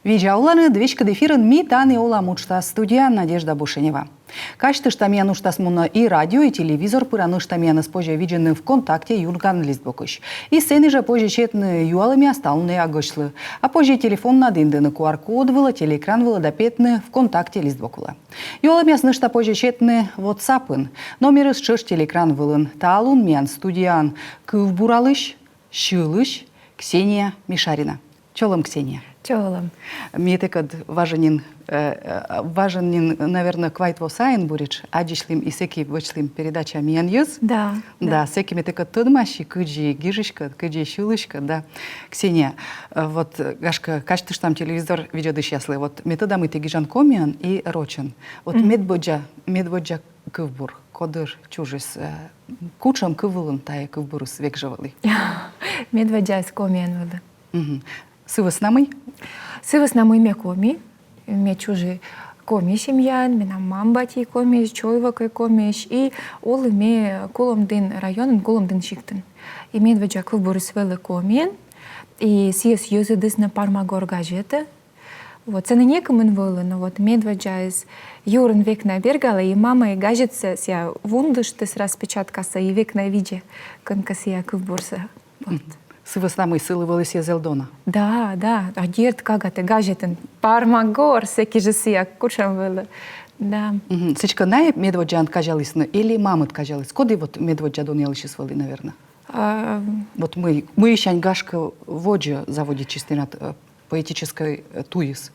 Вижауланы двечка дефирын ми таны ола мучта студия Надежда Бушенева. Качты штамия нуштас муна и радио, и телевизор пыраны штамия нас позже видены ВКонтакте Юлган Листбокыш. И сцены же позже четны юалами осталны агошлы. А позже телефон надындыны QR-код выло, телеэкран выло допетны ВКонтакте Листбокула. Юалами аснышта позже четны WhatsApp-ын. Номеры счеш телеэкран вылын. Таалун миян студиян Кывбуралыш, Шылыш, Ксения Мишарина. Чолом, Ксения. Чолом. Мне так важен, наверное, квайт восайн бурич, адишлим и секи вычлим передача мианьюз. Да. Да, секи мне так тудмаши, кыджи гижишка, кыджи шулышка, да. Ксения, вот гашка, кажется, что там телевизор видео счастливый. Вот метода мы тегижан комиан и рочен. Вот медбоджа кывбур, кодыр чужис, кучам кывылын тая кывбурус век живали. Медводжа с комиан вода. Сывас намый? Сывас намый ме коми, ме чужи коми семьян, ме нам мамбати коми, чойвакай комиш, и олы ме куломдын районын, куломдын шиктын. И медведжа кывбурыс велы комиен, и сиес юзыдыс на пармагор газеты. Вот, це не некомын велы, но вот медведжа из юрын век на бергала, и мама и газется ся вундыштыс распечаткаса, и век на виде, конка сия кывбурса. Вот. Сывас намый сылы вылыся зелдона. Да, да. А дерт кагате газетен пармагор секи же сия кучам велы. Да. Сечка най медводжан кажалисны или мамыт кажалис? Коды вот медводжадон ялышис вели, наверное? Вот мы еще гашка воджа заводит чистинат поэтической туис.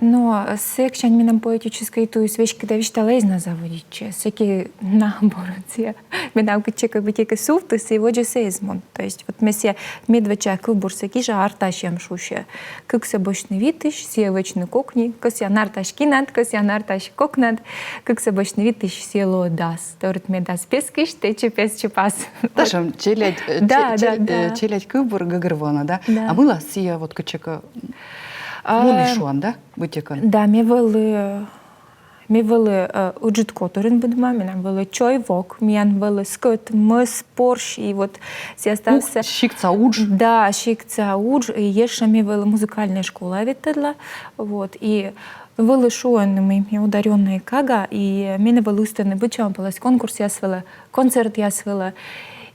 Но секшен минам поэтической туис вещь, когда вещь талезна заводит, секи наоборот. Минам кучека битека суфтус и воджа сезмон. То есть вот месье медвеча кылбур секи же арташем шуше. Как се бочный витыш, се вечный кокни, косья нарташ кинат, косья нарташ кокнат, как се бочный витыш се ло дас. Торт медас пескиш, тече пес чепас. Ташам челядь кылбур гагырвона, да? А была сия вот кучека... Мунишуан, да? Вытекан? Да, ми вели уджит которым будем, ми нам вели чойвок, ми вели скот, мыс, порш, и вот все остался... Шикца удж? Да, шикца удж, и еще ми вели музыкальная школа витедла, вот, и вели шуан, ми ударенные кага, и ми не вели устаны бычам, полос конкурс я свела, концерт я свела,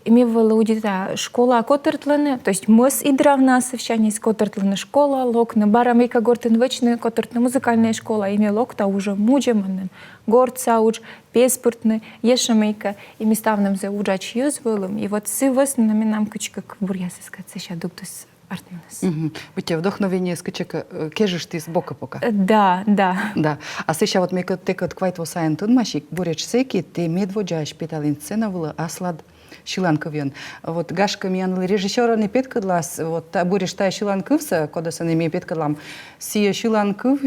и ми вели удита школа котыртлыны, то есть мыс идравна совщание с котыртлыны школа, локна барамейка гортын вечны котыртны музыкальная школа, и ми локта уже муджеманын, горца уж, песпортны, ешамейка, и ми ставным за уджач юзвылым, и вот сывыс на минам кучка бурьясы сказать, сейчас дуктус артминус. Вытя вдохновение скачека кежиш ты с бока пока. Да, да. Да. А сейчас вот мейка текат квайт восайн тунмашик, буряч секи, ты медводжа шпиталин сцена была, аслад Шиланковен. Вот гашка миян режиссера не петкадлас, вот буриш тая Шиланковса, кода са не петкадлам, сия Шиланков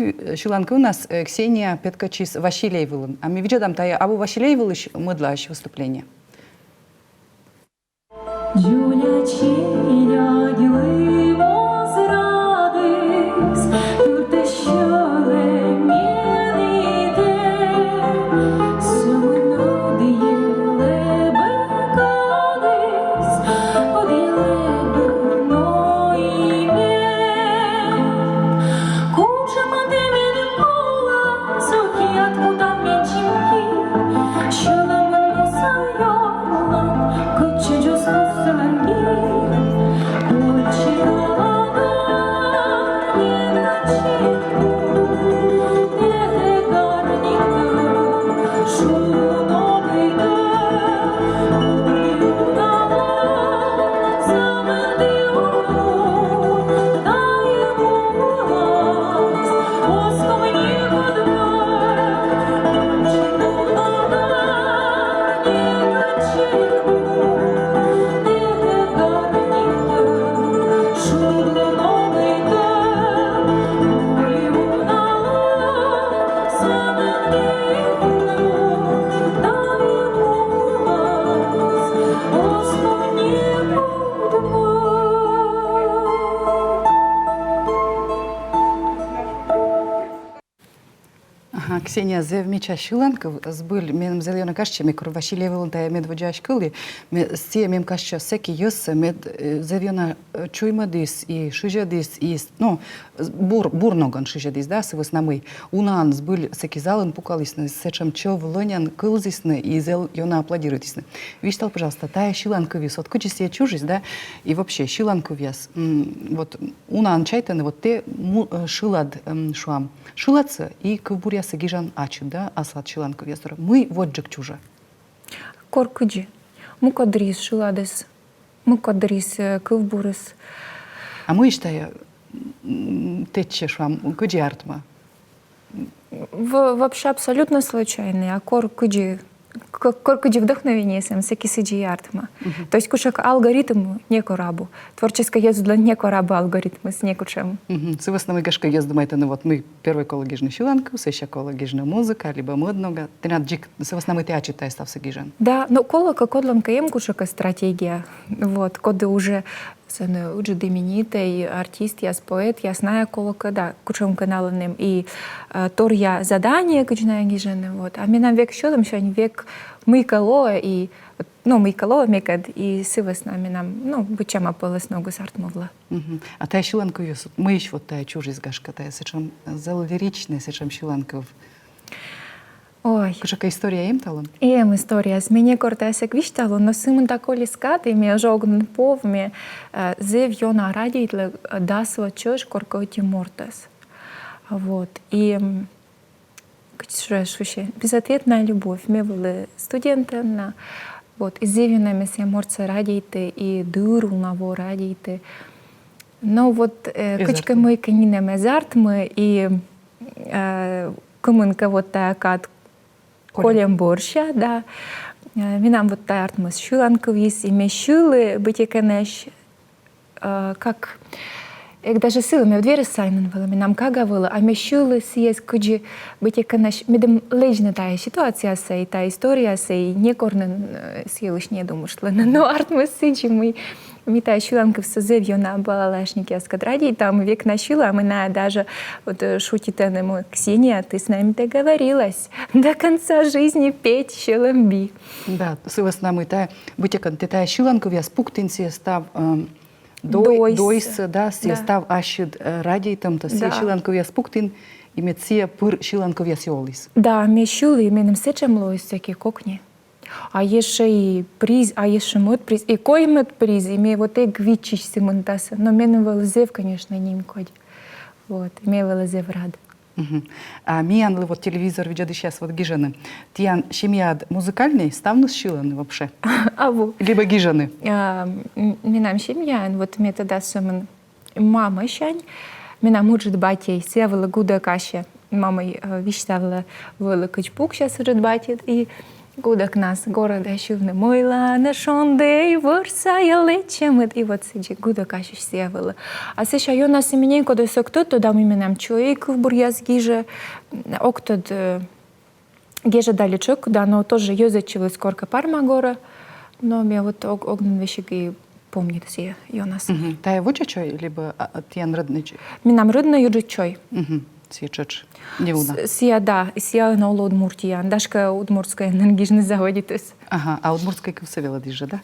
нас Ксения петкачис Василеевылын. А мы видим тая абу Василеевылыш мыдлаш выступление. Чего Ксения Зевмича Шиланков сбыл менем зелёна кашча микро Василия Валентая медводяш кылы с мем кашча секи ёсса мед зевёна чуймадис и шижадис и ну бурноган шижадис да сывыс намый унан сбыл секи залын пукалисны сечем чё влонян кылзисны и зел ёна аплодируйтисны. Виштал, пожалуйста, тая Шиланковис вот кучи себе чужись да и вообще Шиланковис вот унан чайтаны вот те шилад шуам шилаца и кыбурясы гижан ачу, да, асад Шиланков ястора. Мы вот джек чужа. Коркуджи. Мукадрис, шиладес. Мукадрис, кывбурис. А мы что тече швам кыджи артма? Вообще абсолютно случайный. А коркуджи вдохновение сам всякий сиджи артма. То есть кушак алгоритм неко рабу. Творческое езд для неко раба алгоритмы с некучем. Це в основном гашка езд думает, ну вот мы первый экологичный Шиланков, сеща экологичная музыка, либо модного. Ты над джик, в основном ты читай стався гижан. Да, но колока кодланка ем кушака стратегия. Вот, коды уже уже доминитый артист, я поэт, я знаю колока, да, кучом каналанным и тор я задание кучная гижаны, вот. А мы нам век щодом, что они век мыкало и ну мыкало мекад и сывы с нами нам, ну бычам апалас ногу сартмовла. А та Шиланков мы еще вот та чужий гашка, та сечем залиричный, сечем Шиланков. Ой. Кушака история им талон? Ем история. С меня кортесек виштало, но сымын такой лискаты, мне жогн повме, зев йона радитле дасва чош коркоти мортес. Вот. И вообще безответная любовь. Мы были студенты, вот, и зевина мы все морцы радиты, и дыру наво радиты. Но вот качка мы канинем азарт мы, и кумынка вот такая Колем борща, да. Минам вот тарт мы с Шиланковис, и мы шилы быть яканеш, как даже силами в двери сайнен вели, минам кага вели, а мы шилы съесть, куджи быть яканеш, медем лежна тая ситуация сей, та история сей, не корнен съелыш не думаешь, но арт мы сичи мы. Ми та Шиланков созив на балалашнике эскадраде, там век нащила, а мы на даже вот шутит ему: Ксения, ты с нами договорилась до конца жизни петь Шиламби. Да, сывас нами та вытекан, ты та Шиланков я спуктинси став дойс, да, си став ашид ради там то си Шиланков я спуктин и меция пыр Шиланков я сиолис. Да, ми шули, ми ним сечем лоис всякие кокни. А еще и приз, а еще мод приз. И кой мод приз, и мне вот эк вичич симонтаса. Но мене велозев, конечно, ним код. Вот, мне велозев рад. А миян вот телевизор видят сейчас вот гижаны. Тиян семья музыкальный, ставну шиланы вообще. А вот. Либо гижаны. Минам семья, вот мне тогда суман мама щань. Минам учит батей, севала гуда каще. Мамой виштавала великоч пук сейчас учит батей. И Гудак нас города шивны мойла на шонде и ворса я лечем и вот сиди гудак аж севала. А сейчас я на семье когда все кто-то дам именам человек в бурьяз гиже, октод гиже далечок, да, но тоже езачилась скорка парма гора, но мне вот огнен вещик и помнит все я нас. Та я вуча чой либо тиян родный чой? Минам родный юджи чой. Сечеч. Не уна. Сия, да, сия на Удмуртия. Дашка удмуртская энергичный заводитесь. Ага, а удмуртская кывсевела дижа, да?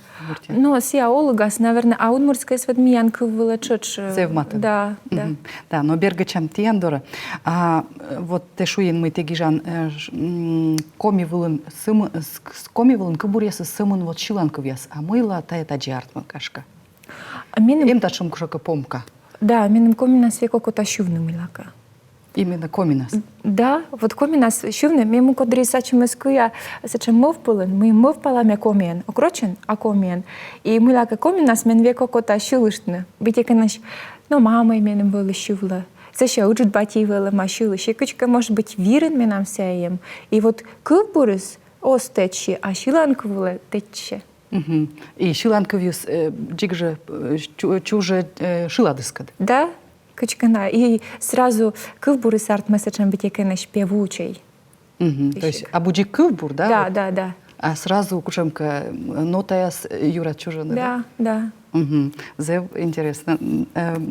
Ну, сия Олгас, наверное, а удмуртская свадмиян кывела чоч. Севмата. Да, да. Да, но бергачам тиандора. А вот те шуин мы те гижан коми вылын сым коми вылын кыбурясы сымын вот Шиланковяс, а мыла та это джартма кашка. Им тачум кушака помка. Да, минем комина све какой-то шувный милака. Именно коминас. Да, вот коминас шувный, мы ему кодри сачем искуя, сачем мов пулен, мы мов паламе комиен, окрочен, а комиен. И милака коминас мен ве какой-то шувышны. Бите канаш, ну мама именем было шувла. Саша учит бати вела машила, щекочка может быть вирен менам сеем. И вот кылбурыс остечи, а Шиланковла тече. И Шиланковюс джигже чуже шиладыскад. Да, качкана. И сразу кылбуры сарт месячем быть якенеш певучей. То есть абуджи кылбур, да? Да, да, да. А сразу кушемка нотаяс Юра чужина. Да, да. Зев интересно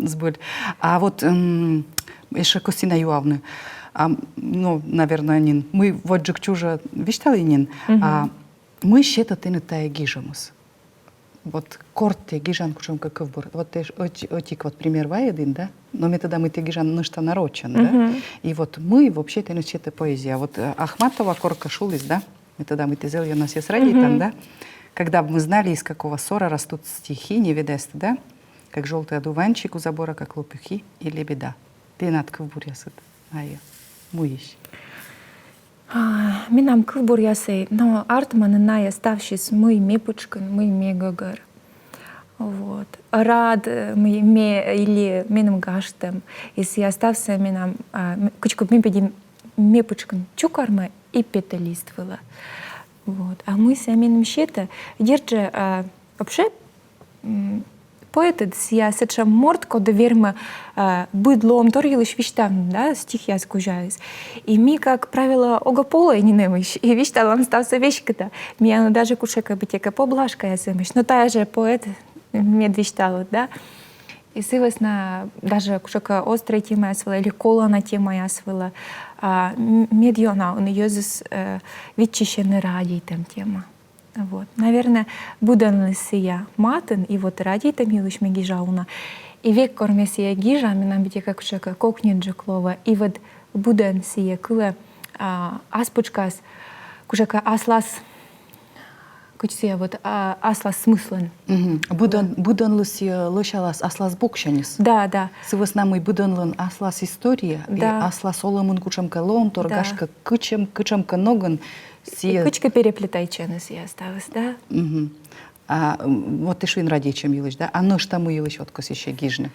сбыль. А вот еще Костина Юавна. ну, наверное, нин. Мы вот же чужа виштали нин, а мы счета ты не тая гижамус. Вот корте гижан кучем как ковбор. Вот ты отик вот пример ваедин, да? Но мы тогда мы те гижан нышта нарочен, да? И вот мы вообще ты не счета поэзия. Вот Ахматова корка шулис, да? Мы тогда мы те зелье у нас есть радитан, да? Когда бы мы знали, из какого ссора растут стихи, невидесты, да? Как желтый одуванчик у забора, как лопухи и лебеда. Ты над ковбур ясыт. Ай, муищ. Минам ковбур ясей, но артман ная ставшись мы мепучкан, мы мегагар. Вот. Рад мы или минам гаштем, если я стався минам кучку мепедим мепучкан чукарма и петелиствала. Вот. А мы с минам щета держи вообще поети я сеча мортко доверма быдлом торгилыш виштам, да, стих я скужаюсь. И ми, как правило, огопола и не немыш. И вишталам стався вещката. Ми даже кушека битека поблажка я сымыш. Но та же поэт медвиштала, да. И сывосна даже кушека острая тема я свела, или колона тема я свела. Медиона, он ёзис витчищены радий там тема. Вот. Наверное, буден сия матен, и вот ради там милыш ми гижауна. И век корме сия гижа, минам бите как шека кокнин джеклова, и вот буден сия кыле аспучкас, кушека аслас, кучсия вот аслас смыслен. Буден лысия лошалас аслас букшанис. Да, да. Сывос намой буден лын аслас история, и аслас олымын кучемка лон, торгашка кычемка ноган. И кучка переплетайченес я осталась, да? А вот ты швин ради чем елыш, да? А ну что мы елыш вот кос еще гижны?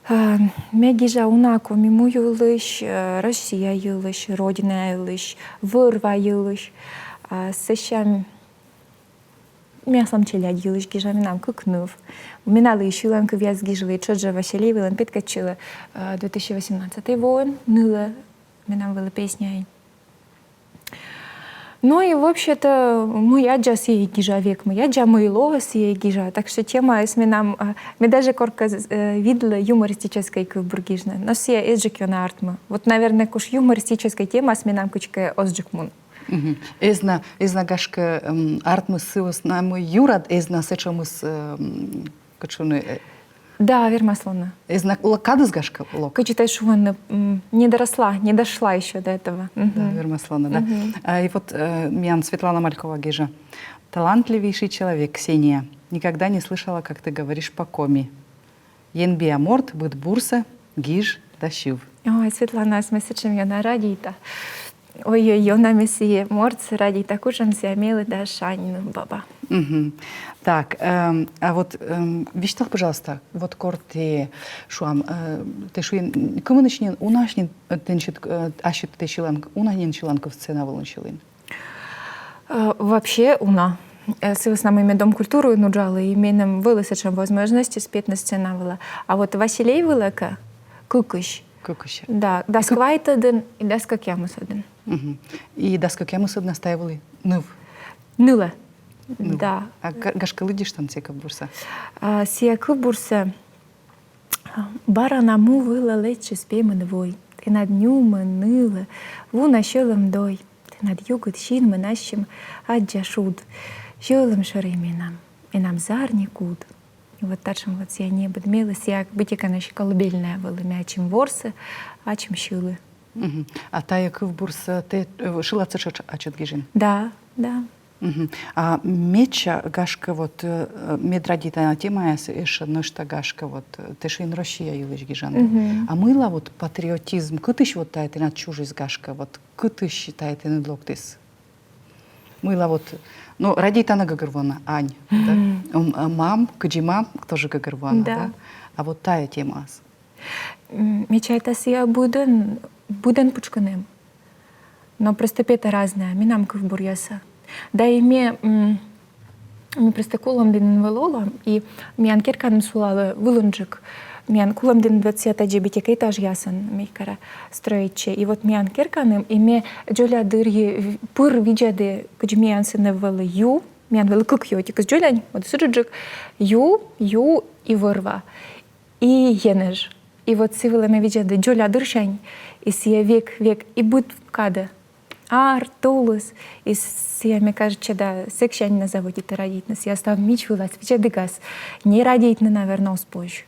Ме гижа унако миму елыш, Россия елыш, Родина елыш, Вырва елыш, сещам мяслом челя елыш гижа минам кукнув. Минали еще ленка вяз гижли, чоджа Василий вилен питкачила 2018 воин, ныла минам вела песня. Ну и вообще-то моя джа сие гижа век, моя джа мойлова сие гижа. Так что тема с минам, мы даже корка видела юмористической кубургижна. Но сие эджикёна артма. Вот, наверное, куш юмористическая тема с минам кучка озджикмун. Эзна гашка артмы сывос на мой юрад, эзна сечомыс качуны. Да, вермаслона. Эзна лакадыс гашка лок. Качитай шуван не доросла, не дошла еще до этого. Да, вермаслона, да. И вот Мян Светлана Малькова гижа. Талантливейший человек, Ксения. Никогда не слышала, как ты говоришь по коми. Енбиаморт, быт бурса, гиж, дащив. Ой, Светлана, смысечем я на радита. Ой-ой-ой, на мессии морц ради такужем сиамелы да шанину баба. Так, а вот вещтал, пожалуйста, вот корте шуам, ты шуин, кому начнен, у нашнин тенчит, ащит ты щеланк, у нанин щеланков сцена волнщелин. Вообще уна. С нами дом культуры нуджала и менем вылысечем возможности спеть на сцена была. А вот Василий Вылека кукыш. Кукыш. Да, дасквайт один и даска кямус один. И даска кямус один настаивали ныв. Ныла. Да. А гашкалы диштан сека бурса? Сека бурса баранаму выла лечи спемен вой. Ты над нюма ныла, вуна щелом дой. Ты над югот щин мы нащим аджашуд. Щелом шаременам, и нам зарни куд. И вот тачем вот я не подмелась, я бытика наша колыбельная была мячим ворсы, а чем щилы. А та як в бурса, ты шила цечач ачет гижин? Да, да. А меча гашка вот медрадита на тема эша ношта гашка вот ты шин Россия юлыш гижан. А мыла вот патриотизм, кытыш вот тает на чужиз гашка вот кытыш считает на локтис. Мыла вот, ну радита на гагарвона Ань, да? Мам, кыджимам тоже гагарвона, да? А вот тая тема. Меча это сия буден пучканем. Но просто пета разная, минам ковбурьяса. Да и ми просто кулам дин велола, и миян керкан сулала вылунжик. Миян кулам дин 20 джибитика этаж ясан мейкара строиче. И вот миян керканым, и ми джоля дырьи пыр виджады, куч миян сыны вела ю, миян вела кык ю, тикас джолянь, вот суджик ю и вырва. И енеж. И вот сивела ми виджады джоля дыршань, и сия век, и будет када. Артулус, и сия, мне кажется, да, секшень на заводе ты родительность. Я став мечвилась, вечедыгас, не родительно, наверное, успозже.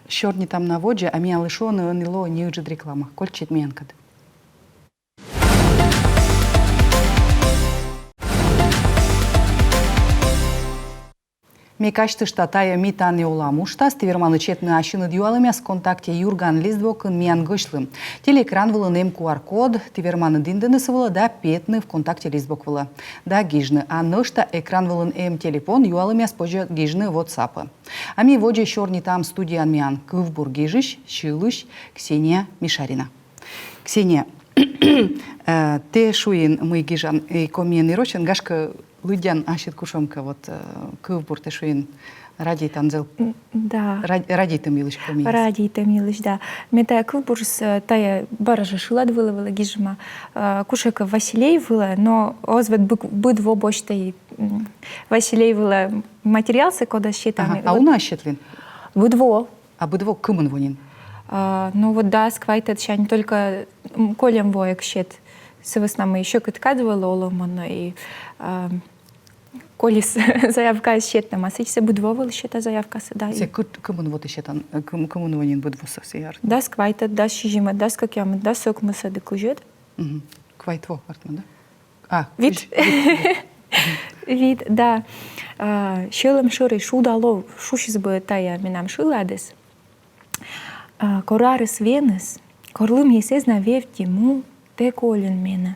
Щорні там на воді, а мія лишоне нило ні уджид реклама. Кольчит міянкад. Ми качты штатая митан еуламу штас, тиверманы четны ашины дюалымяс контакте Юрган Лиздвокын миян гышлым. Телекран вылынем QR-код, тиверманы динденысы вылы да петны в контакте Лиздвок вылы. Да гижны, а нышта экран вылын телефон юалымяс позже гижны WhatsApp. А ми воде щорни там студиян миян Кывбур гижищ, Шилыш, Ксения Мишарина. Ксения, те шуин мы гижан и комиен и рочен, гашка Лудян ашит кушомка вот Кывбур те шуин радий танзел. Да. Радий там милыш комиен. Радий там милыш, да. Мета Кывбур с тая баража шилад выловила гижма. Кушека Василей выла, но озвет быд в обочтой Василей выла материал се кода считами. А уна щетлин? Быдво. А быдво кымын вонин? Ну вот да, сквайтет щань только колем воек щет. Сывыснамы еще кыткадывала оломано и колис заявка щетна, а сейчас будвовал щета заявка сюда. Се кымын вот щетан, кымын вонин быдво сосияр. Да сквайтет, да щижима, да скакям, да сок мысады кужет. Квайтво артма, да? А, вид. Вид, да. Щелым шуры шудало, шушис бы тая минам шиладес. Корарис венес, корлым есезна вевтиму, те колен мене.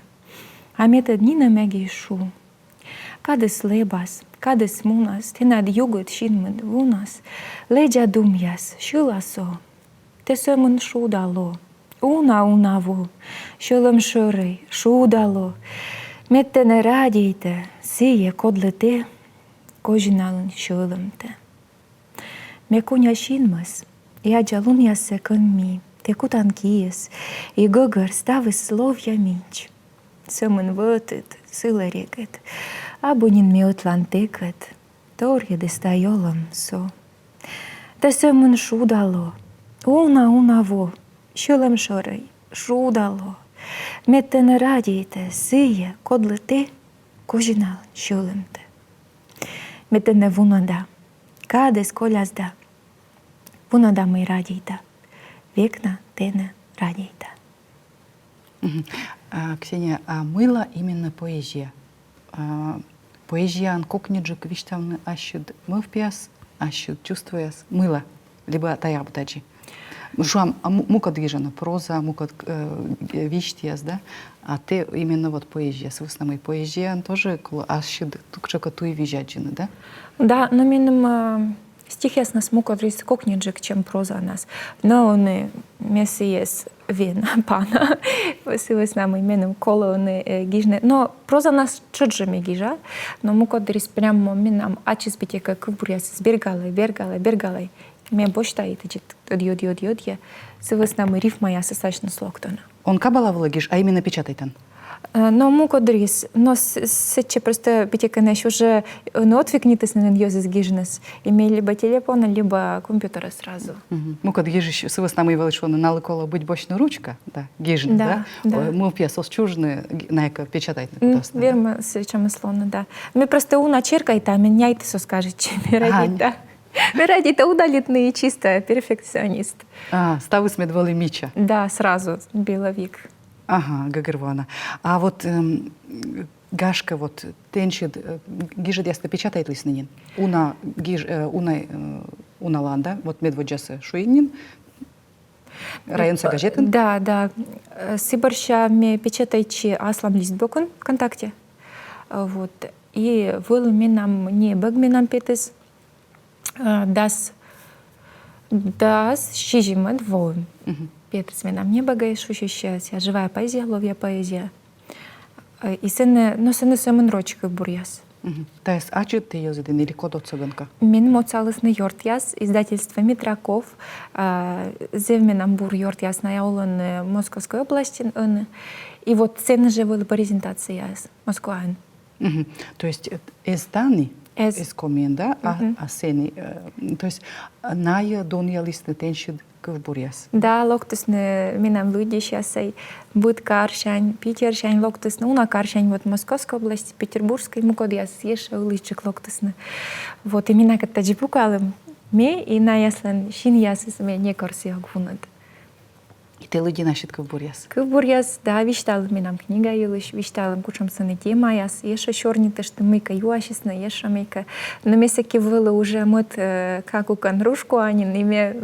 А мета днина меги шу. Кадес лебас, кадес мунас, те над югът шинмед вунас, леджа думяс, шиласо. Те sömân шудало, унаву, шилым шуры, шудало. Мете не радійте, сіє кодлете, кожиналын шилымте. Мекуня шинмас, я джалуня секынми, те кутан киес, и гăгăр ставы словья минч. Sömân vătăt, sылă regăt, abunin meutlан tecăt, torje de staiolăm so. Te sömân șudalo, unavo, șilăm șorăi, șudalo. Meten radijte, sije, kodlete, kožinal šilımte. Meten vunada, kades koljas da, vunada mai radijta. Векна тене радейта. Ксения, а мыло именно поэзия. Поэзия анкокниджик виштавны ащуд мывпяс, ащуд чувствуяс мыло, либо таябдаджи. Жуам мука движена проза, мука виштияс, да? А те именно вот поэзия, свыснамый поэзия тоже ащуд тукчака туи вижаджины, да? Да, но минем стих ясно смука дрис кокниджик, чем проза нас. Но он месиес вен пана, сивес нам именем колоны гижне. Но проза нас чуджами гижа, но мука дрис прямо минам ачис битека кубуряс бергала. Ме бошта и течет одьод. Сивес нам рифма я достаточно слоктона. Он кабалавла гиж, а именно печатайтан? Но муко дрис, но сече просто битеканеш уже не отвикнитесь на ньозис гижнес, имели либо телефона, либо компьютера сразу. Мука гижиш, сивес нам и величоно наликола будь бочна ручка, да, гижн, да? Мы пьесос чужны, на яка печатайте. Верно, сечем слона, да. Мы просто уна черкайте, меняйте, со скажете, мерадита. Мерадита удалитный и чисто перфекционист. Ставы смедвали мича. Да, сразу, беловик. Ага, гагервана. А вот гашка вот тенчит гижет ясно печатает лиснинин. Уна ланда, вот медводжасы шуинин. Район Сагажетин. Да. Сибарща мне печатайте Аслам Лиздбокон ВКонтакте. Вот. И вы нам не бэг нам петес дас щижимет воем. Петес нам не багай шушищас, я живая поэзия, ловья поэзия. И сене съемен рочка буряс. То есть, а что ты языдин или код от цыганка? Мен моцалысны йортяс, издательство Митраков, зевменам бур йортяс на яулан Московской области. И вот цены же были по презентации Москва. То есть, изданы? Из коммен, да? А сени, то есть, на донья листны теншид кывбурьяс. Да, локтусны минам люди сейчас быт каршань, Питершань, локтусны, уна каршань вот Московской области, Петербургской, мукодьяс, еша уличек локтусны. Вот, и меня как-то джипукалым ме, и на яслен шин ясыс ме не корсиог вунат. И ты люди нашит кывбурьяс. Кыбурьяс, да, виштал минам книга юлыш, вишталым кучам саны тема яс, еша шорниты, что мыка юашисна, еша мыка. Но месяки было уже мот, как у канрушку анин, и мне,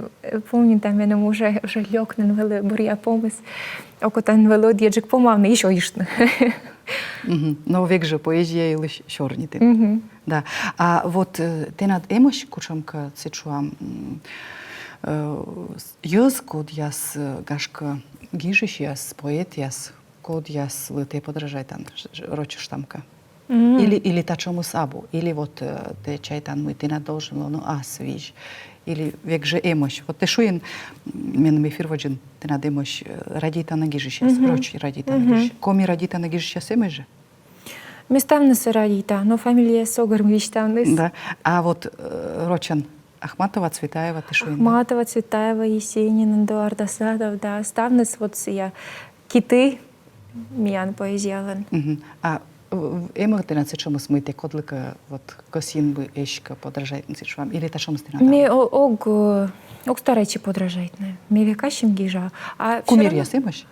помню, там я уже лёгнен было бурья помыс, окотан было дьеджик помавны, еще ишны. Но век же поэзия илыш шорниты. Да. А вот ты над эмош кучамка цечуам Јоз код јас гашка гижиш јас поет јас код јас те подражајтан рочиш тамка. Или тачому сабу, или вот те чајтан мы те надолжен лоно ас виж. Или век же емош. Вот те шуен мен ми фирводжен те над емош радитана гижиш јас, рочи радитана гижиш. Коми радитана гижиш јас емеже? Местам се радита, но фамилия согар виштам. Да. А вот рочан Ахматова, Цветаева, ты шо? Ахматова, Цветаева, Есенин, Эдуард Асадов, да. Ставнес вот я киты, миян поэзиялан. А емагте на цечому смыте кодлика вот косин бы ешка подражает на цечуам или ташом стена? Ме ог старайчи подражает на. Ме векашим гижа. Кумир я сымаш?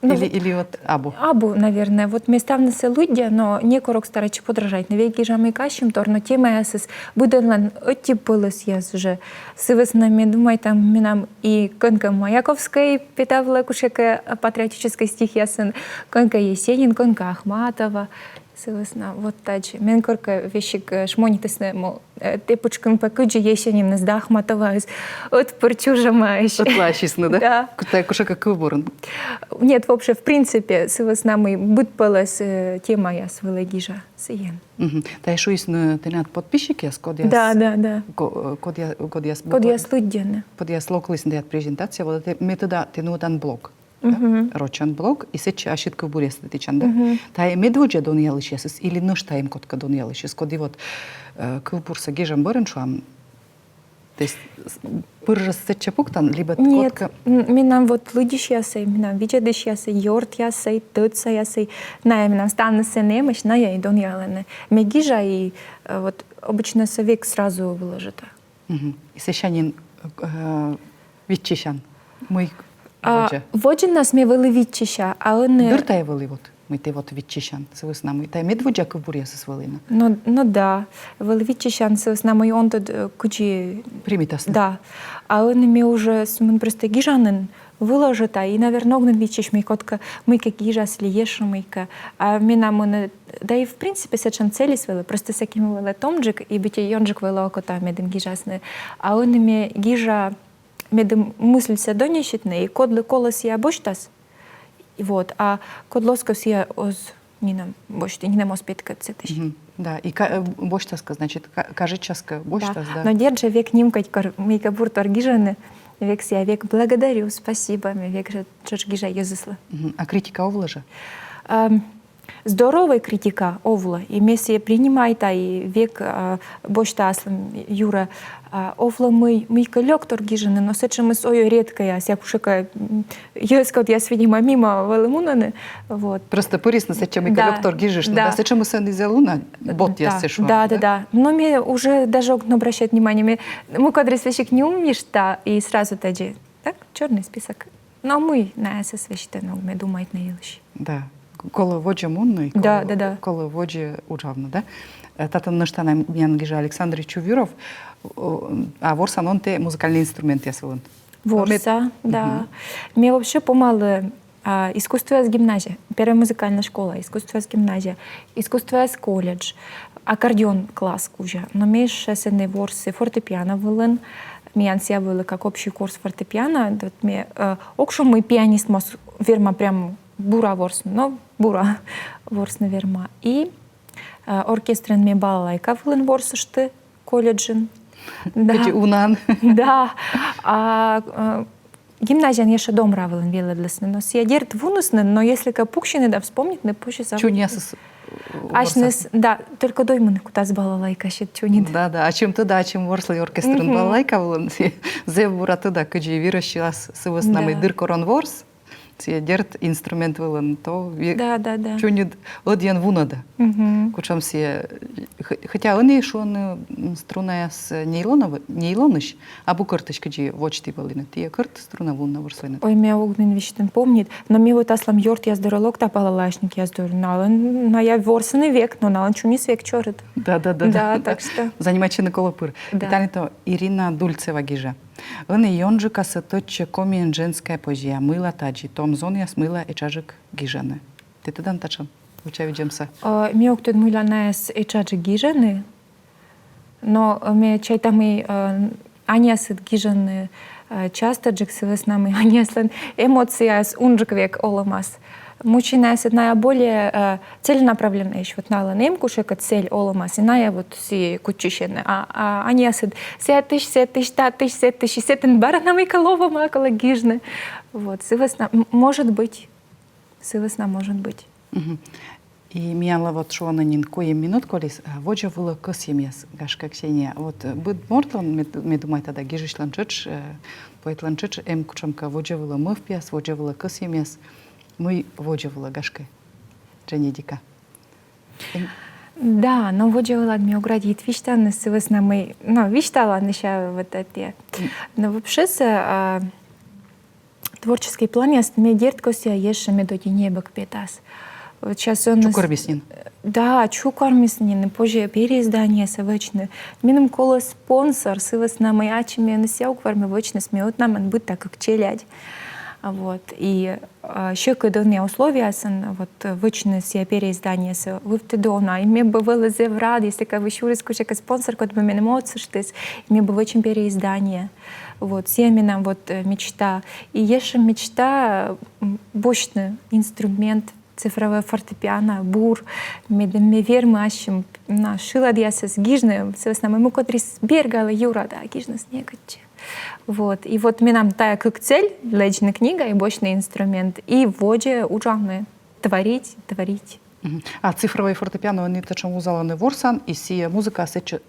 Или вот абу? Абу, наверное. Вот местам се люди, но не корок старачи подражать. На веки жами кашим тор, но тема ясыс буденлан оттипылыс яс уже. Сывыс нами, думай, там минам и конка Маяковской питавла кушека патриотический стих ясын, конка Есенин, конка Ахматова. Сывысна, вот таджи. Мен корка вещик шмонитысны, мол, тепочкан пакуджи Есенин из Ахматова, от парчужа маешь. От лащисны, да? Да. Кутая кушека кыбурн. Нет, вообще, в принципе, сывысна мы бытпалась тема я свыла гижа сиен. Та шо исны тенат подписчики яс код яс? Да. Код яс Код яс луддены. Код яс локлисн деят презентация, вот это метода тенудан блог. Рочан блог и сеч ашитка в бурес течан, да? Та медводжа дон ялышес или ношта им котка дон ялышес, коди вот кылпурса гежам бареншуам. То есть пыржа сеча пуктан либо котка. Нет, минам вот лудиш ясей, минам виджадиш ясей, йорт ясей, тыца ясей, на минам станны сенемыш, на я и дон ялene. Мегижа и вот обычно совек сразу выложит. И сещанин витчищан. Мой Воджен нас ме вели відчища, але не... Дурта я вели вот, ми те вот відчищан, це веснами. Та й медводжа кубуря се свалина. Ну да, вели відчищан, це веснами, і он тут кучі... Примітасно. Да, але не ми уже, мен просто гіжанин виложита, і, наверное, огнен відчищ мій котка, мийка гіжа, слієша мийка, а міна мене... Да і, в принципі, сечан целі свели, просто сяким вели томджик, і биті йонджик вели окота меден гіжасне, але не ми гіжа... Медем мысль се донещитне, и кодлы колос я боштас, вот, а кодлоскос я оз нинам бошти, не мос петка цетыш. Да, и боштаска, значит, кажечаска боштас, да. Но держа век нимкать, мейка бурт оргижаны, век я век благодарю, спасибо, век же чочгижа езысла. А критика овложа? Здоровая критика овла, и месте принимает, и век боштаслым Юра, овла мыйка лёктор гижаны, но сече мы сою редко я сякушека ескот я свидима мимо велемунаны, вот. Просто пырисна сече мыйка лёктор гижиш, да сече мы сэн изелуна бот я сешу. Да. Но мне уже даже не обращать внимания, мы кадрес вещик не умнишь, да, и сразу таджи, так, черный список. Но мы на эсэс вещите, но мы думает на елыш. Да. Коло воджа мунно и коло воджа уджавно, да? Тата наштана мян гижа Александр Чувиров, а ворсан он те музыкальный инструмент я свелен. Ворса, да. Мне вообще помало искусство с гимназия, первая музыкальная школа, искусство с гимназия, искусство с колледж, аккордеон класс кужа. Но мне шесены ворсы фортепиано велен, мян ся было как общий курс фортепиано, мне окшо мой пианист мос верма прям бура ворс, но бура ворс, наверное. И оркестрен мне балалайка влен ворсышты колледжин. Да. Унан. Да. А гимназиян еще дом равен веледлесны, но сиадерт вунусны, но если как пукщины да вспомнить, не позже забыть. Чунясыс. Ашнес, да, только дойманы куда с балалайка щит чунит. Да, а чем туда, чем ворслый оркестрын балалайка вылын, зев бураты кыджи вирощилас сывыс намы Да. дыркорон ворс, дерт инструмент вылын, то Да. чунит одьян вунада. Кучам се, хотя он и шон струная с нейлоныш, а букартыш кыджи вочти вылын, тия кырт струна вунна ворслайна. Ой, меня огнен вещтен помнит, но мне вот аслам йорт я здоровлок та балалайшник я здоров, на я ворсный век, но на он чунис век чорит. Да, так что. Занимачены колопыр. Да. Виталий то Ирина Дульцева гижа. Он и йонжика саточе комиен женская позия, мыла таджи, том зон я смыла и чажик гижаны. Ты туда натачан? Уча видимся. Мне октод мыла наес и чаджи гижаны, но мне чай там и анясет гижаны часто джексилы с нами, аняслен эмоция с унжик век оламас. Мужчина есть наиболее целенаправленная еще вот на ланем кушека цель оломас и на вот си кучищены, а они есть сетыш, сетен баранами колова макала гижны. Вот, сывесна может быть. И мияла вот шо на нинкое минут колис, воджа вула косимес, гашка Ксения. Вот быд мортлан, me думаю тогда гижиш ланчыч, поэт ланчыч, кучамка воджа вула мывпиас, воджа вула косимес. Мы воджевала гашкой, Джанедика. Да, но воджевала мне оградить виштаны с весна мы, ну виштала нища вот эти. Но вообще творческий план я мне дерткося ещё медоди небок петас. Вот сейчас он Чукармиснин. Да, чукармиснин, позже переиздание совечне. Миним коло спонсор с весна мы ачими на сяу кварми вочне смеют нам он быть так как челядь. Вот. И еще когда у меня условия вот вычны все переиздания с вывтедона, и мне бы вылезе в рад, если как бы шурис кушек спонсор, код бы меня эмоции штыс, и мне бы очень переиздание. Вот, семена вот мечта. И еще мечта бочный инструмент, цифровое фортепиано, бур, медем вермы ащем на шила диаса с гижны, соответственно, мы котрис бергала юра, да, гижна снегачи. Вот. И вот мы нам тая как цель, лечная книга и бочный инструмент. И воде учаны творить. А цифровое фортепиано, они тачем узаланы ворсан, и сия музыка сече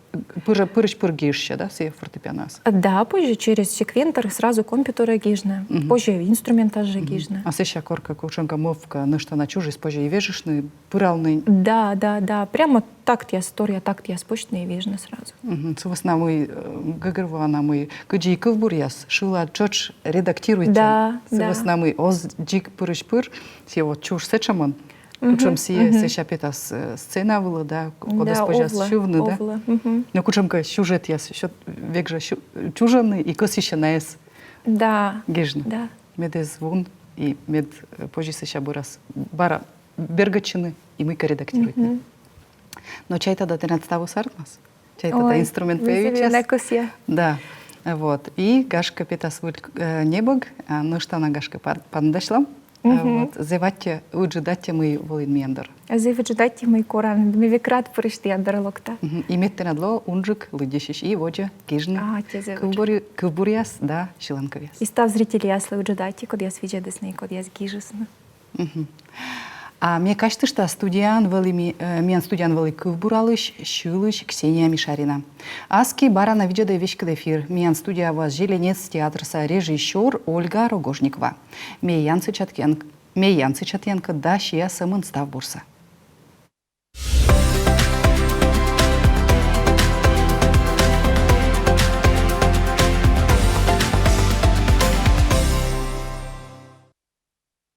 пырыч пыргище, да, сия фортепиано? Да, позже через секвентор сразу компьютера гижна, позже инструментажи гижна. А сеща корка кученка мовка, нышта на чужий, позже и вежишный, пыралный. Да. Прямо такт я спочтный и вежно сразу. Совсна мы гагервана мы кыджи кывбурьяс, шила чоч редактируйте. Да. Совсна мы оз джик пырыч пыр, сия вот чуж сечамон. Кучам сеща петас сцена была, да, куда спожа шувны, да. Но кучамка сюжет я век же чужанный и косища наес. Да. Гижны. Да. Медез вун и мед позже сеща бурас бара бергачины и мы редактируйте. Но чай тогда 13 сартмас. Чай тогда инструмент появился. Да. Вот. И гашка петас небог, ну что на гашка пандашлам. Вот. Зеватте уджидатте мы волин мендор. Зеваджидатте мы коран, мы векрат пришли андерлокта. И метте надло унжик лыдишиш и воджа кижны. Кывбурьяс, да, шиланковяс. И став зрители ясли уджидатте, код я свидя десны, код я сгижесна. А мне кажется, что студиян вели кывбуралыш, шулыш Ксения Мишарина. Аски барана видео вещь эфир. Мен студия вас Желенец театрса режиссер Ольга Рогожникова. Мей Янцы Чатьянка да шия самын став бурса.